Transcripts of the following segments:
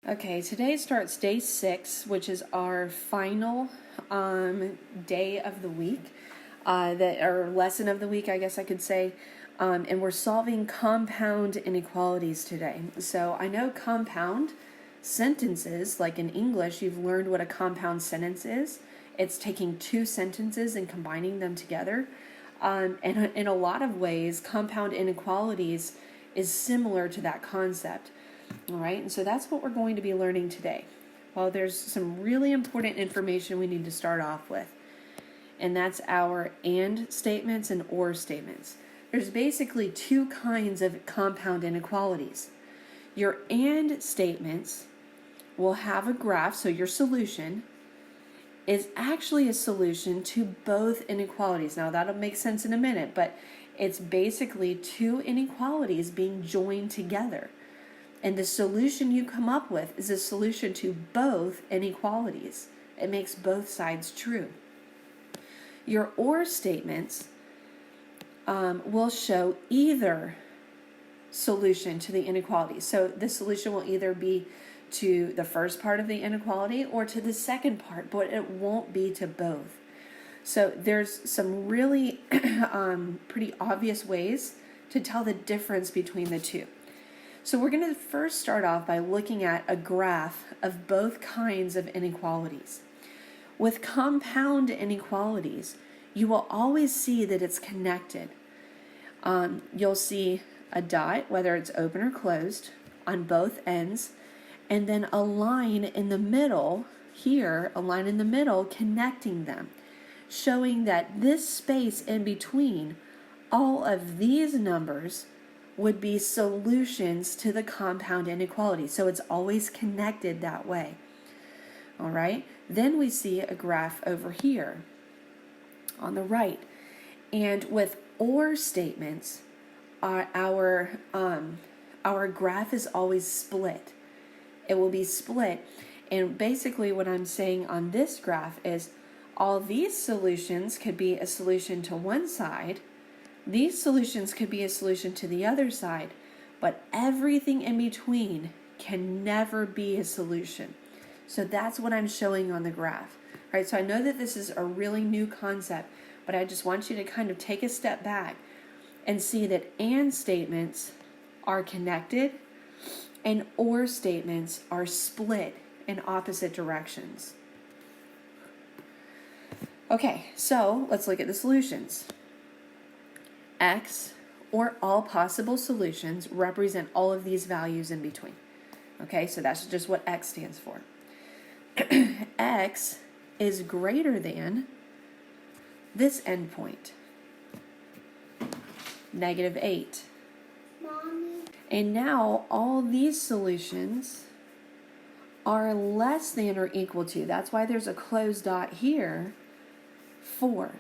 Okay, today starts day 6, which is our final day of the week, or lesson of the week, I guess I could say. And we're solving compound inequalities today. So I know compound sentences, like in English, you've learned what a compound sentence is. It's taking two sentences and combining them together. And in a lot of ways, compound inequalities is similar to that concept. All right, and so that's what we're going to be learning today. Well, there's some really important information we need to start off with, and that's our and statements and or statements. There's basically two kinds of compound inequalities. Your and statements will have a graph, so your solution is actually a solution to both inequalities. Now, that'll make sense in a minute, but it's basically two inequalities being joined together. And the solution you come up with is a solution to both inequalities. It makes both sides true. Your or statements will show either solution to the inequality. So the solution will either be to the first part of the inequality or to the second part, but it won't be to both. So there's some really pretty obvious ways to tell the difference between the two. So we're going to first start off by looking at a graph of both kinds of inequalities. With compound inequalities, you will always see that it's connected. You'll see a dot, whether it's open or closed, on both ends, and then a line in the middle here, a line in the middle connecting them, showing that this space in between all of these numbers would be solutions to the compound inequality. So it's always connected that way. All right. Then we see a graph over here on the right. And with or statements, our graph is always split. It will be split. And basically what I'm saying on this graph is all these solutions could be a solution to one side. These solutions could be a solution to the other side, but everything in between can never be a solution. So that's what I'm showing on the graph. All right, so I know that this is a really new concept, but I just want you to kind of take a step back and see that and statements are connected and or statements are split in opposite directions. Okay, so let's look at the solutions. X, or all possible solutions, represent all of these values in between. Okay, so that's just what X stands for. X is greater than this endpoint, -8. Mommy. And now all these solutions are less than or equal to, that's why there's a closed dot here, 4.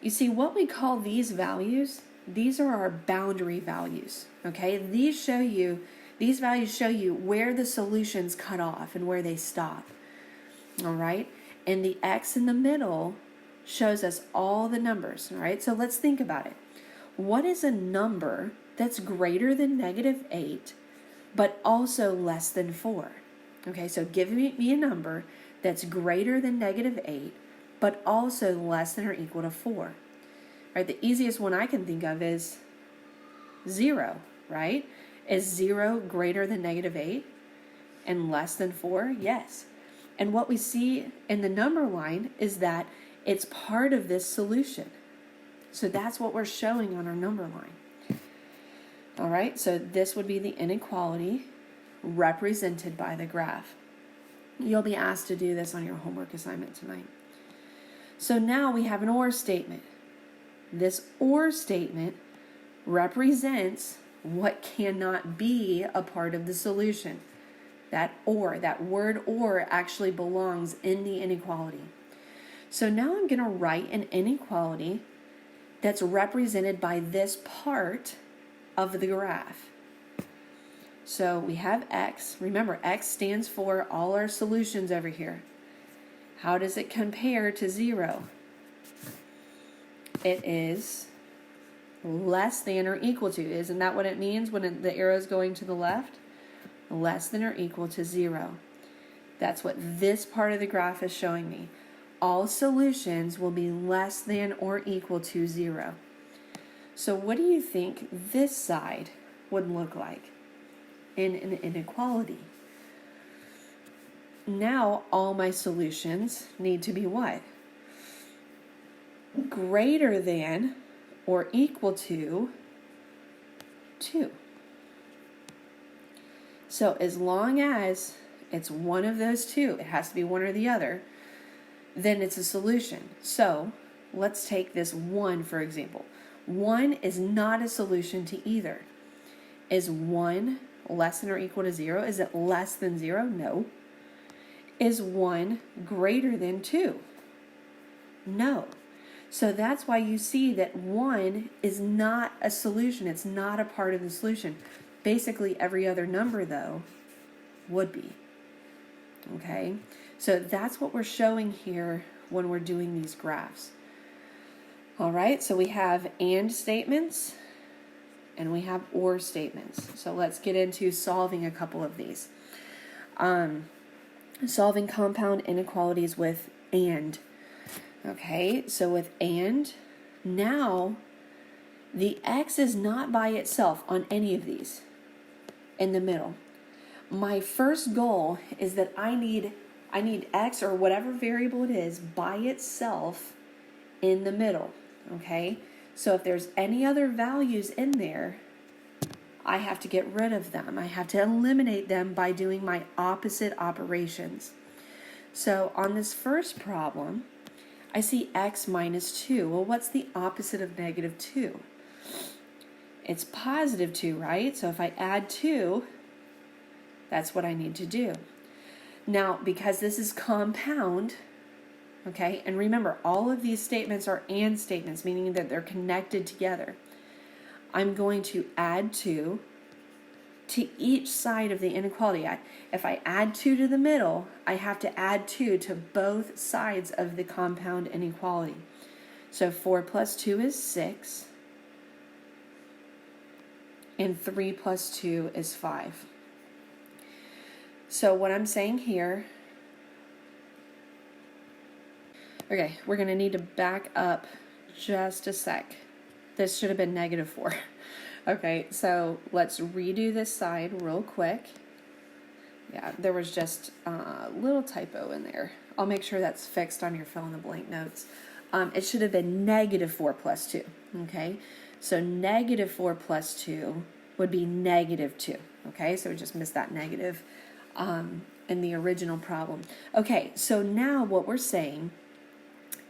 You see, what we call these values, these are our boundary values, okay? These values show you where the solutions cut off and where they stop, all right? And the X in the middle shows us all the numbers, all right? So let's think about it. What is a number that's greater than -8, but also less than 4? Okay, so give me a number that's greater than -8, but also less than or equal to 4. Right? The easiest one I can think of is 0, right? Is 0 greater than -8 and less than 4? Yes. And what we see in the number line is that it's part of this solution. So that's what we're showing on our number line. All right, so this would be the inequality represented by the graph. You'll be asked to do this on your homework assignment tonight. So now we have an or statement. This or statement represents what cannot be a part of the solution. That word or actually belongs in the inequality. So now I'm going to write an inequality that's represented by this part of the graph. So we have X. Remember, X stands for all our solutions over here. How does it compare to 0? It is less than or equal to. Isn't that what it means when the arrow is going to the left? less than or equal to 0. That's what this part of the graph is showing me. All solutions will be less than or equal to 0. So what do you think this side would look like in an inequality? Now all my solutions need to be what? Greater than or equal to 2. So as long as it's one of those two, it has to be one or the other, then it's a solution. So let's take this 1 for example. 1 is not a solution to either. Is 1 less than or equal to 0? Is it less than 0? No. Is 1 greater than 2? No. So that's why you see that 1 is not a solution. It's not a part of the solution. Basically, every other number, though, would be. Okay? So that's what we're showing here when we're doing these graphs. All right, so we have and statements and we have or statements. So let's get into solving a couple of these. Solving compound inequalities with and. Okay, so with and, now the x is not by itself on any of these in the middle. My first goal is that I need x or whatever variable it is by itself in the middle. Okay, so if there's any other values in there, I have to get rid of them. I have to eliminate them by doing my opposite operations. So on this first problem, I see x minus 2. Well, what's the opposite of negative 2? It's positive 2, right? So if I add 2, that's what I need to do. Now, because this is compound, okay, and remember, all of these statements are and statements, meaning that they're connected together. I'm going to add 2 to each side of the inequality. If I add 2 to the middle, I have to add 2 to both sides of the compound inequality. So 4 plus 2 is 6, and 3 plus 2 is 5. So what I'm saying here, okay, we're going to need to back up just a sec. This should have been negative 4. Okay, so let's redo this side real quick. Yeah, there was just a little typo in there. I'll make sure that's fixed on your fill in the blank notes. It should have been negative 4 plus 2. Okay, so negative 4 plus 2 would be negative 2. Okay, so we just missed that negative in the original problem. Okay, so now what we're saying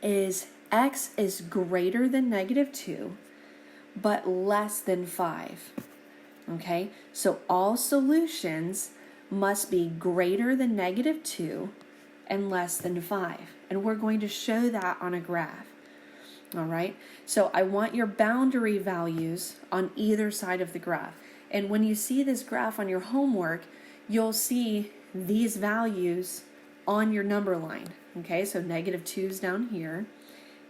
is x is greater than negative 2, but less than 5. Okay, so all solutions must be greater than negative 2 and less than 5. And we're going to show that on a graph. All right, so I want your boundary values on either side of the graph. And when you see this graph on your homework, you'll see these values on your number line. Okay, so negative 2 is down here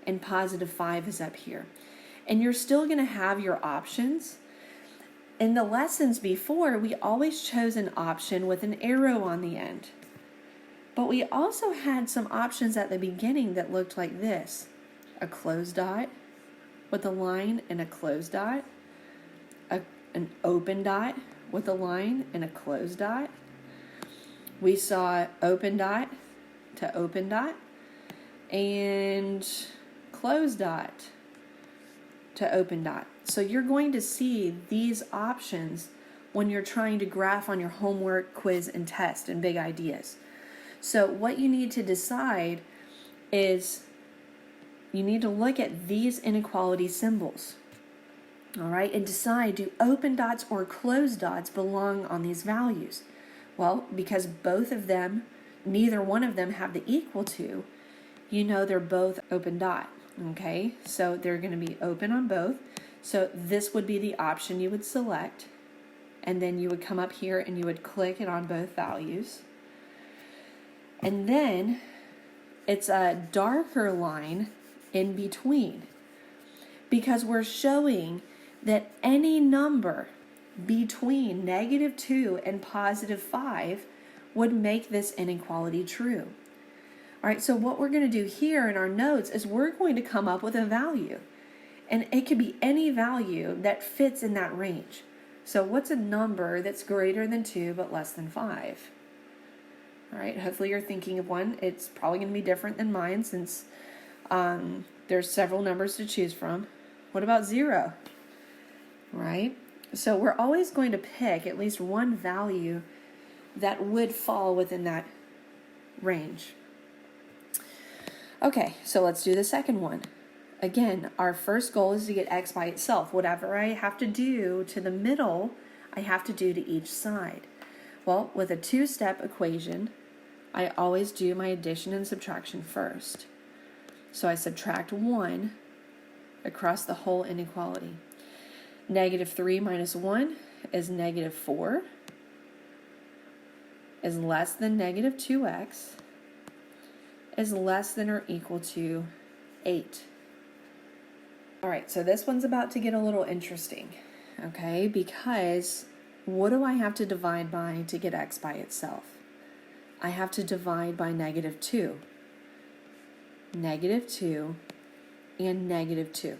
and positive 5 is up here. And you're still going to have your options. In the lessons before, we always chose an option with an arrow on the end. But we also had some options at the beginning that looked like this. A closed dot with a line and a closed dot. An open dot with a line and a closed dot. We saw open dot to open dot and closed dot to open dot. So you're going to see these options when you're trying to graph on your homework, quiz, and test and big ideas. So what you need to decide is you need to look at these inequality symbols. All right, and decide, do open dots or closed dots belong on these values? Well, because both of them, neither one of them have the equal to, you know they're both open dot. Okay, so they're going to be open on both. So this would be the option you would select, and then you would come up here and you would click it on both values. And then it's a darker line in between, because we're showing that any number between -2 and +5 would make this inequality true. All right, so what we're going to do here in our notes is we're going to come up with a value. And it could be any value that fits in that range. So what's a number that's greater than 2 but less than 5? All right, hopefully you're thinking of one. It's probably going to be different than mine since there's several numbers to choose from. What about 0? Right? So we're always going to pick at least one value that would fall within that range. Okay, so let's do the second one. Again, our first goal is to get x by itself. Whatever I have to do to the middle, I have to do to each side. Well, with a two-step equation, I always do my addition and subtraction first. So I subtract 1 across the whole inequality. -3 minus 1 is -4, is less than -2x, is less than or equal to 8. All right, so this one's about to get a little interesting, okay? Because what do I have to divide by to get x by itself? I have to divide by -2. -2 and -2.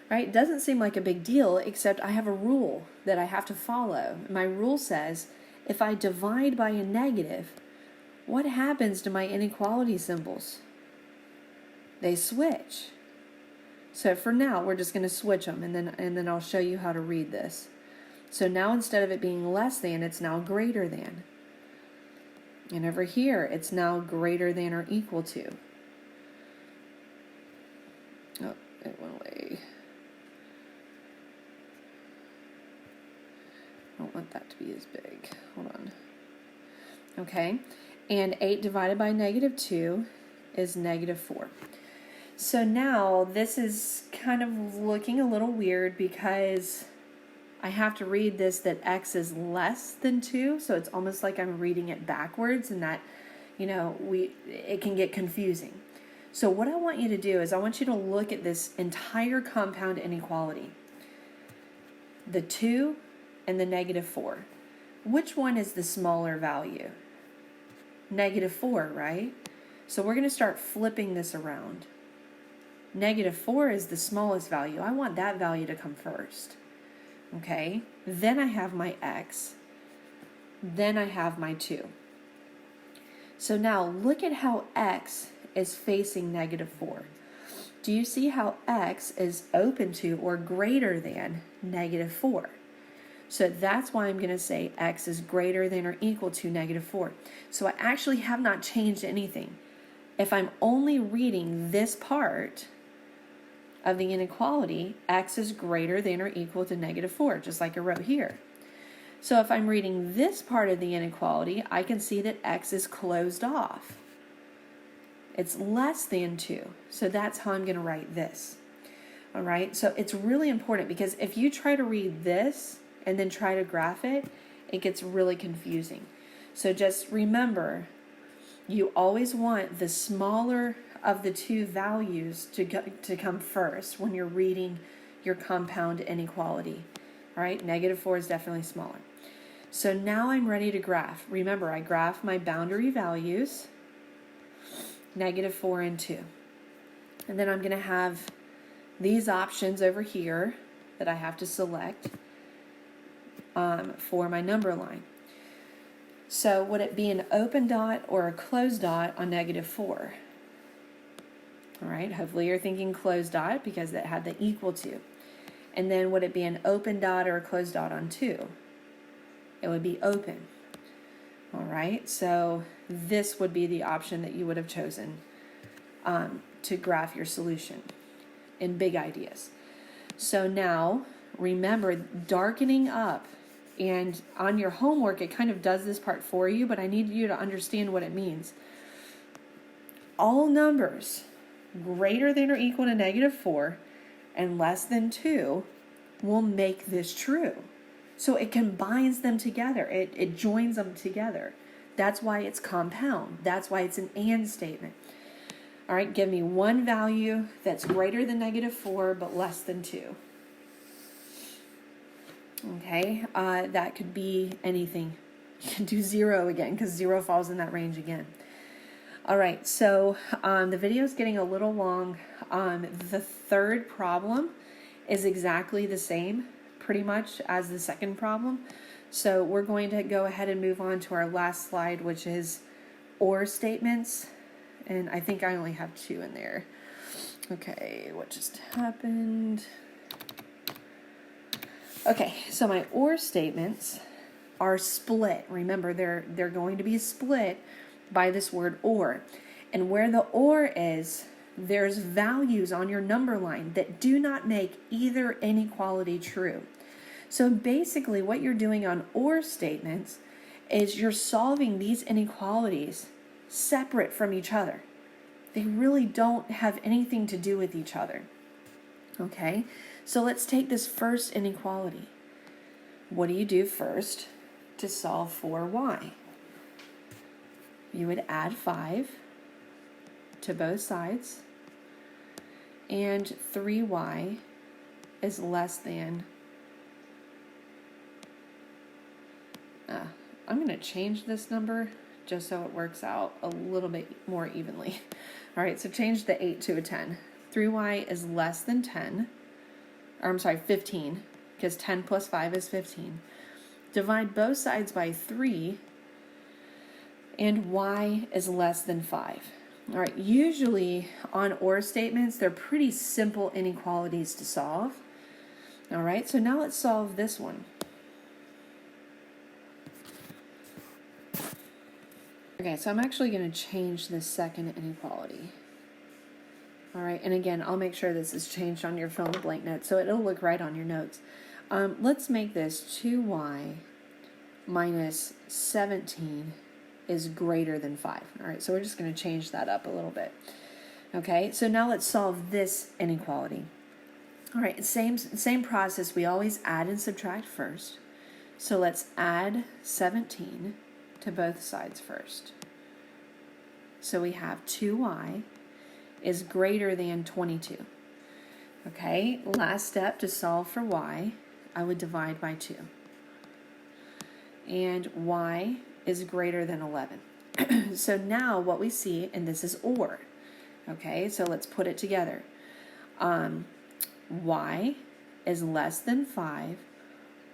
Right? It doesn't seem like a big deal, except I have a rule that I have to follow. My rule says if I divide by a negative, what happens to my inequality symbols? They switch. So for now, we're just going to switch them, and then I'll show you how to read this. So now instead of it being less than, it's now greater than. And over here, it's now greater than or equal to. Oh, it went away. I don't want that to be as big. Hold on. Okay. And 8 divided by -2 is -4. So now this is kind of looking a little weird because I have to read this that x is less than 2. So it's almost like I'm reading it backwards, and that, it can get confusing. So what I want you to do is I want you to look at this entire compound inequality. The 2 and the -4. Which one is the smaller value? -4, right? So we're going to start flipping this around. -4 is the smallest value. I want that value to come first. Okay? Then I have my x. Then I have my 2. So now look at how x is facing -4. Do you see how x is open to or greater than -4? So that's why I'm going to say x is greater than or equal to -4. So I actually have not changed anything. If I'm only reading this part of the inequality, x is greater than or equal to -4, just like I wrote here. So if I'm reading this part of the inequality, I can see that x is closed off. It's less than 2. So that's how I'm going to write this. All right, so it's really important because if you try to read this and then try to graph it, it gets really confusing. So just remember, you always want the smaller of the two values to come first when you're reading your compound inequality. All right, -4 is definitely smaller. So now I'm ready to graph. Remember, I graph my boundary values, -4 and 2. And then I'm going to have these options over here that I have to select for my number line. So would it be an open dot or a closed dot on -4? All right, hopefully you're thinking closed dot because it had the equal to. And then would it be an open dot or a closed dot on 2? It would be open. All right, so this would be the option that you would have chosen to graph your solution in big ideas. So now, remember, darkening up, and on your homework, it kind of does this part for you, but I need you to understand what it means. All numbers greater than or equal to -4 and less than 2 will make this true. So it combines them together. It joins them together. That's why it's compound. That's why it's an and statement. All right, give me one value that's greater than -4 but less than 2. Okay, that could be anything. You can do 0 again because 0 falls in that range again. All right, so the video is getting a little long. The third problem is exactly the same, pretty much, as the second problem. So we're going to go ahead and move on to our last slide, which is or statements. And I think I only have 2 in there. Okay, what just happened? Okay, so my or statements are split. Remember, they're going to be split by this word or. And where the or is, there's values on your number line that do not make either inequality true. So basically what you're doing on or statements is you're solving these inequalities separate from each other. They really don't have anything to do with each other. Okay, so let's take this first inequality. What do you do first to solve for y? You would add 5 to both sides, and 3y is less than, I'm going to change this number just so it works out a little bit more evenly. All right, so change the 8 to a 10. 3y is less than 10, or I'm sorry, 15, because 10 plus 5 is 15. Divide both sides by 3, and y is less than 5. All right, usually on or statements, they're pretty simple inequalities to solve. All right, so now let's solve this one. Okay, so I'm actually going to change this second inequality. All right, and again, I'll make sure this is changed on your fill in the blank note so it'll look right on your notes. Let's make this 2y minus 17 is greater than 5. All right, so we're just going to change that up a little bit. Okay, so now let's solve this inequality. All right, same process. We always add and subtract first. So let's add 17 to both sides first. So we have 2y is greater than 22. Okay, last step to solve for y, I would divide by 2. And y is greater than 11. So now what we see, and this is or. Okay, so let's put it together. Y is less than 5,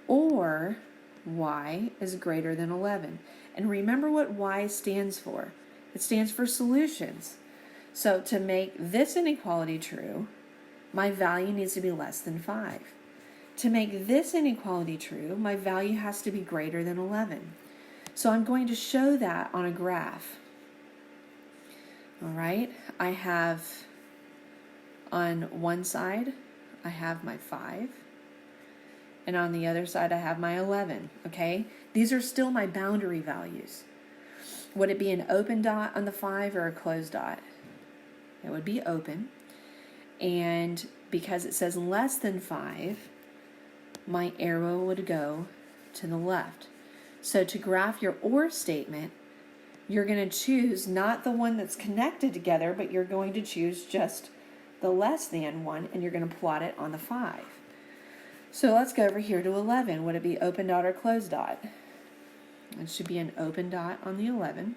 or y is greater than 11. And remember what y stands for. It stands for solutions. So to make this inequality true, my value needs to be less than 5. To make this inequality true, my value has to be greater than 11. So I'm going to show that on a graph. All right, I have on one side, I have my 5. And on the other side, I have my 11, okay? These are still my boundary values. Would it be an open dot on the 5 or a closed dot? It would be open. And because it says less than 5, my arrow would go to the left. So to graph your or statement, you're going to choose not the one that's connected together, but you're going to choose just the less than one, and you're going to plot it on the 5. So let's go over here to 11. Would it be open dot or closed dot? It should be an open dot on the 11.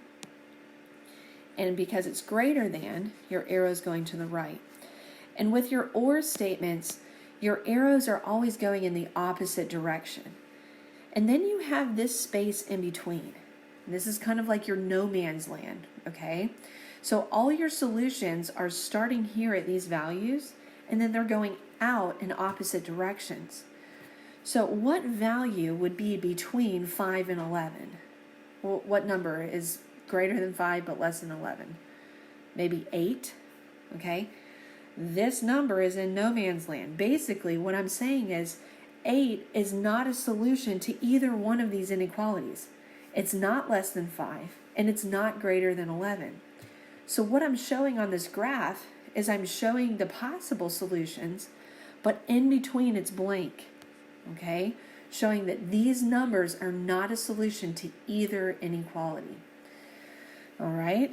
And because it's greater than, your arrow is going to the right. And with your or statements, your arrows are always going in the opposite direction. And then you have this space in between. This is kind of like your no man's land, okay? So all your solutions are starting here at these values, and then they're going out in opposite directions. So what value would be between 5 and 11? Well, what number is greater than 5 but less than 11? Maybe 8, okay? This number is in no man's land. Basically, what I'm saying is 8 is not a solution to either one of these inequalities. It's not less than 5, and it's not greater than 11. So what I'm showing on this graph is I'm showing the possible solutions, but in between it's blank, okay? Showing that these numbers are not a solution to either inequality. All right.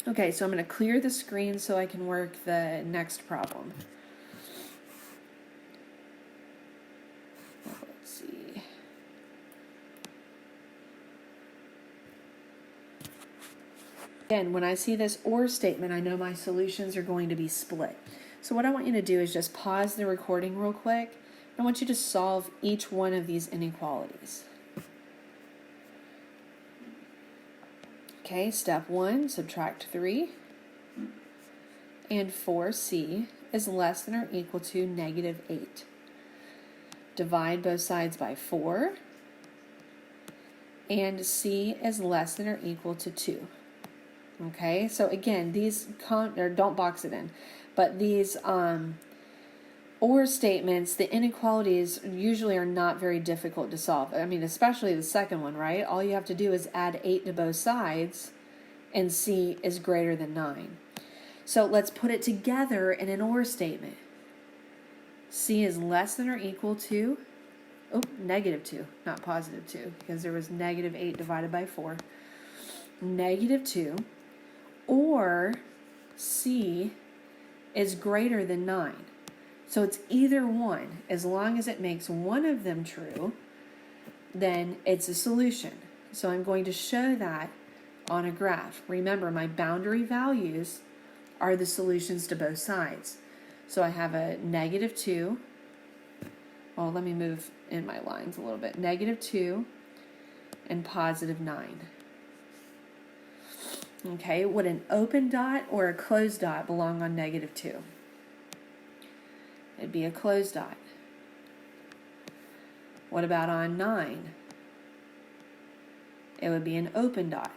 Okay, so I'm going to clear the screen so I can work the next problem. Again, when I see this or statement, I know my solutions are going to be split. So what I want you to do is just pause the recording real quick. I want you to solve each one of these inequalities. Okay, step 1, subtract 3. And 4c is less than or equal to negative 8. Divide both sides by 4. And c is less than or equal to 2. Okay, so again, these don't box it in, but these or statements, the inequalities usually are not very difficult to solve. I mean, especially the second one, right? All you have to do is add 8 to both sides, and c is greater than 9. So let's put it together in an or statement. C is less than or equal to, negative 2, not positive 2, because there was negative 8 divided by 4. Negative 2, or C is greater than 9. So it's either one. As long as it makes one of them true, then it's a solution. So I'm going to show that on a graph. Remember, my boundary values are the solutions to both sides. So I have a negative 2. Well, let me move in my lines a little bit. Negative 2 and positive 9. Okay, would an open dot or a closed dot belong on negative 2? It'd be a closed dot. What about on 9? It would be an open dot.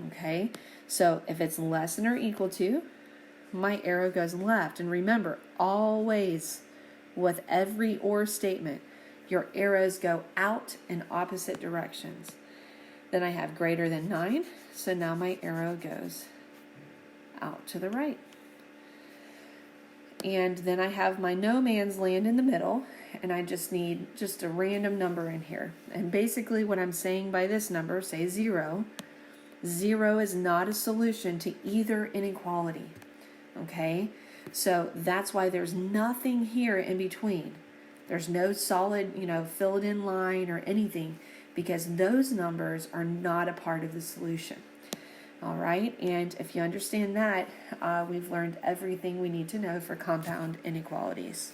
Okay, so if it's less than or equal to, my arrow goes left. And remember, always with every or statement, your arrows go out in opposite directions. Then I have greater than 9, so now my arrow goes out to the right. And then I have my no man's land in the middle, and I just need a random number in here. And basically what I'm saying by this number, say 0, 0 is not a solution to either inequality. Okay? So that's why there's nothing here in between. There's no solid, filled in line or anything, because those numbers are not a part of the solution. All right, and if you understand that, we've learned everything we need to know for compound inequalities.